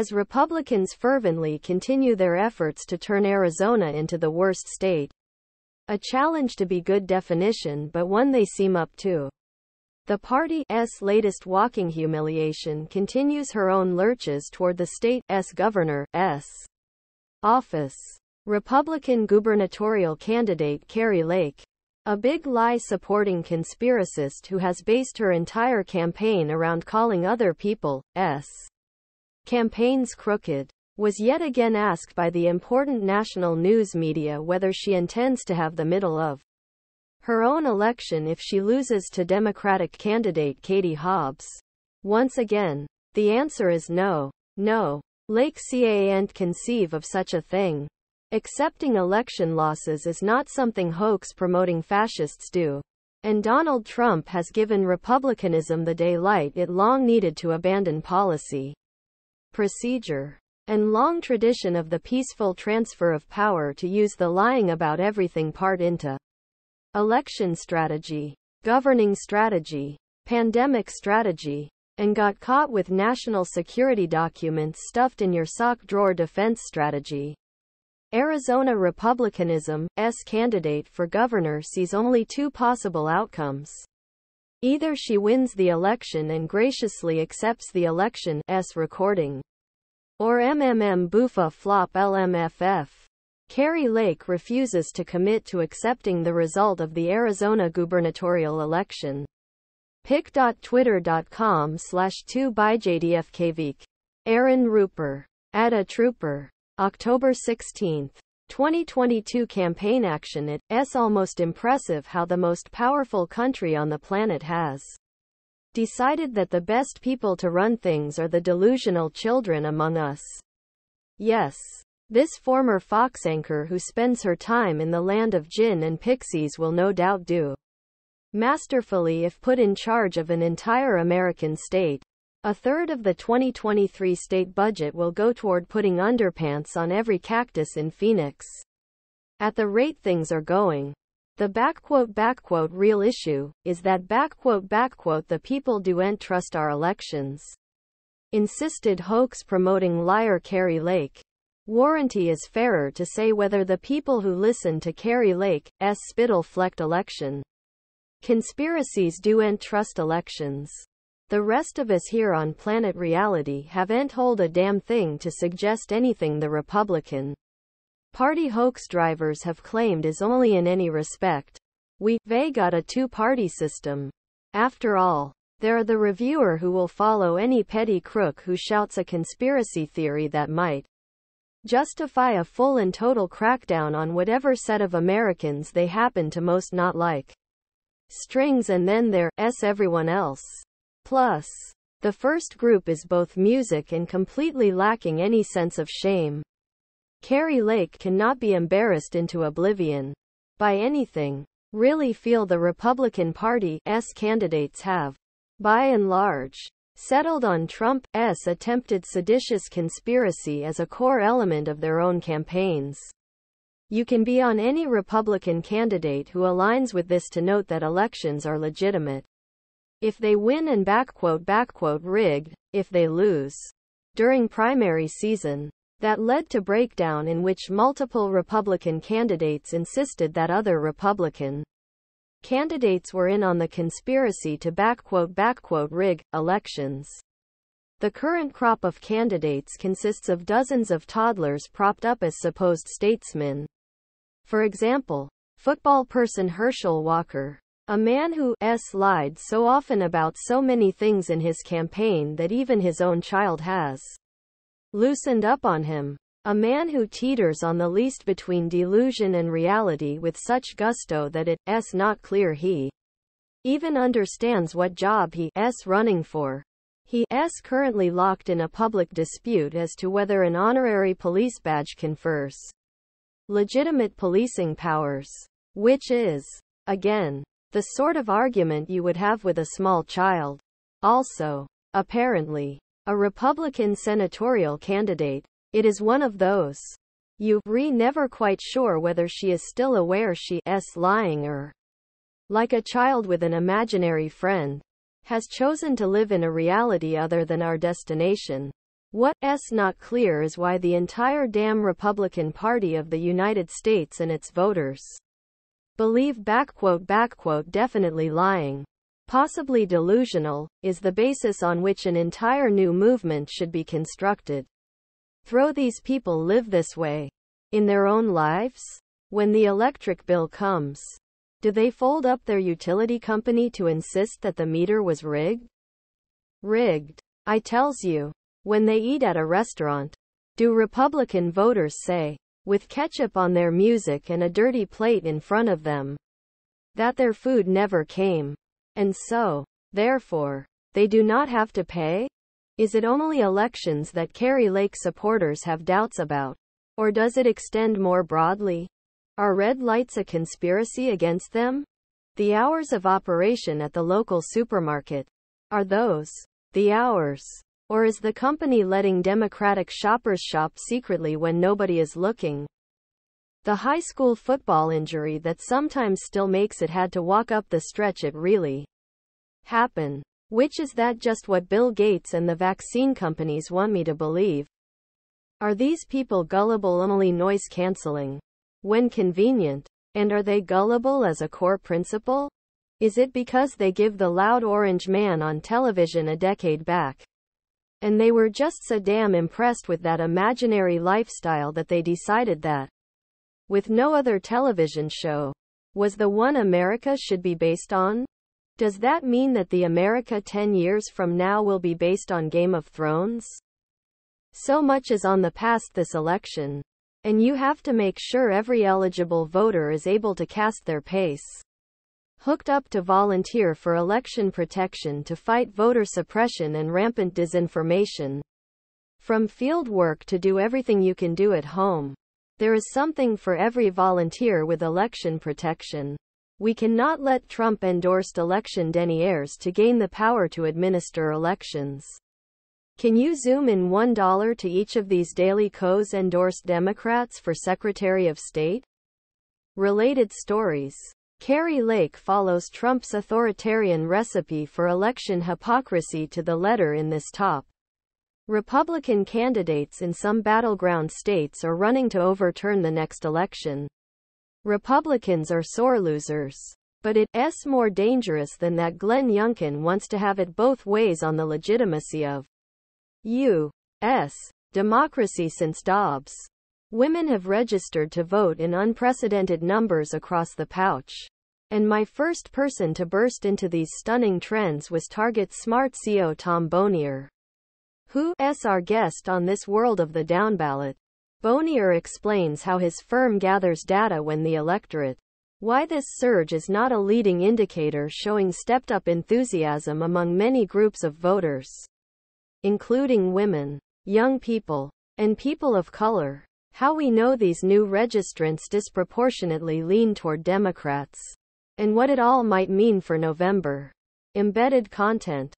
as Republicans fervently continue their efforts to turn Arizona into the worst state. A challenge to be good definition, but one they seem up to. The party's latest walking humiliation continues her own lurches toward the state's governor's office. Republican gubernatorial candidate Kari Lake, a big lie-supporting conspiracist who has based her entire campaign around calling other people's campaigns crooked, was yet again asked by the important national news media whether she intends to have the middle of her own election if she loses to Democratic candidate Katie Hobbs. Once again, the answer is no. No. Lake can't conceive of such a thing. Accepting election losses is not something hoax-promoting fascists do. And Donald Trump has given Republicanism the daylight it long needed to abandon policy, procedure, and long tradition of the peaceful transfer of power to use the lying about everything part into election strategy, governing strategy, pandemic strategy, and got caught with national security documents stuffed in your sock drawer defense strategy. Arizona Republicanism's candidate for governor sees only two possible outcomes. Either she wins the election and graciously accepts the election's recording, or boofa flop LMFF. Kari Lake refuses to commit to accepting the result of the Arizona gubernatorial election. pic.twitter.com/2byjdfkvik. Aaron Rupert. At a Trooper. October 16, 2022 campaign action. It's almost impressive how the most powerful country on the planet has decided that the best people to run things are the delusional children among us. Yes. This former Fox anchor who spends her time in the land of gin and pixies will no doubt do masterfully if put in charge of an entire American state. A third of the 2023 state budget will go toward putting underpants on every cactus in Phoenix. At the rate things are going, the real issue is that the people doen't trust our elections, insisted hoax-promoting liar Kari Lake. Warranty is fairer to say whether the people who listen to Kari Lake's spittle-flecked election conspiracies doen't trust elections. The rest of us here on planet reality haven't hold a damn thing to suggest anything the Republican Party hoax drivers have claimed is only in any respect. They got a two-party system. After all, they're the reviewer who will follow any petty crook who shouts a conspiracy theory that might justify a full and total crackdown on whatever set of Americans they happen to most not like. Strings and then there's everyone else. Plus, the first group is both music and completely lacking any sense of shame. Kari Lake cannot be embarrassed into oblivion by anything. Really feel the Republican Party's candidates have, by and large, settled on Trump's attempted seditious conspiracy as a core element of their own campaigns. You can be on any Republican candidate who aligns with this to note that elections are legitimate if they win and rigged if they lose. During primary season, that led to breakdown in which multiple Republican candidates insisted that other Republican candidates were in on the conspiracy to rig elections. The current crop of candidates consists of dozens of toddlers propped up as supposed statesmen. For example, football person Herschel Walker, a man who lied so often about so many things in his campaign that even his own child has loosened up on him. A man who teeters on the least between delusion and reality with such gusto that it's not clear he even understands what job he's running for. He's currently locked in a public dispute as to whether an honorary police badge confers legitimate policing powers, which is, again, the sort of argument you would have with a small child. Also, apparently, a Republican senatorial candidate. It is one of those. Never quite sure whether she is still aware she's lying or, like a child with an imaginary friend, has chosen to live in a reality other than our destination. What's not clear is why the entire damn Republican Party of the United States and its voters believe definitely lying, possibly delusional, is the basis on which an entire new movement should be constructed. Throw these people live this way in their own lives? When the electric bill comes, do they fold up their utility company to insist that the meter was rigged? Rigged, I tells you. When they eat at a restaurant, do Republican voters say, with ketchup on their music and a dirty plate in front of them, that their food never came, and so, therefore, they do not have to pay? Is it only elections that Kari Lake supporters have doubts about? Or does it extend more broadly? Are red lights a conspiracy against them? The hours of operation at the local supermarket, are those the hours? Or is the company letting Democratic shoppers shop secretly when nobody is looking? The high school football injury that sometimes still makes it had to walk up the stretch it really happened. Which is that just what Bill Gates and the vaccine companies want me to believe? Are these people gullible only noise canceling when convenient? And are they gullible as a core principle? Is it because they give the loud orange man on television a decade back, and they were just so damn impressed with that imaginary lifestyle that they decided that, with no other television show, was the one America should be based on? Does that mean that the America 10 years from now will be based on Game of Thrones? So much is on the past this election, and you have to make sure every eligible voter is able to cast their pace. Hooked up to volunteer for election protection to fight voter suppression and rampant disinformation. From field work to do everything you can do at home. There is something for every volunteer with election protection. We cannot let Trump-endorsed election deniers to gain the power to administer elections. Can you zoom in $1 to each of these Daily Kos endorsed Democrats for Secretary of State? Related stories. Kari Lake follows Trump's authoritarian recipe for election hypocrisy to the letter in this top. Republican candidates in some battleground states are running to overturn the next election. Republicans are sore losers. But it's more dangerous than that. Glenn Youngkin wants to have it both ways on the legitimacy of U.S. democracy since Dobbs. Women have registered to vote in unprecedented numbers across the pouch. And my first person to burst into these stunning trends was Target Smart CEO Tom Bonnier, who's our guest on this World of the Down ballot. Bonnier explains how his firm gathers data when the electorate, why this surge is not a leading indicator showing stepped-up enthusiasm among many groups of voters, including women, young people, and people of color. How we know these new registrants disproportionately lean toward Democrats, and what it all might mean for November. Embedded content.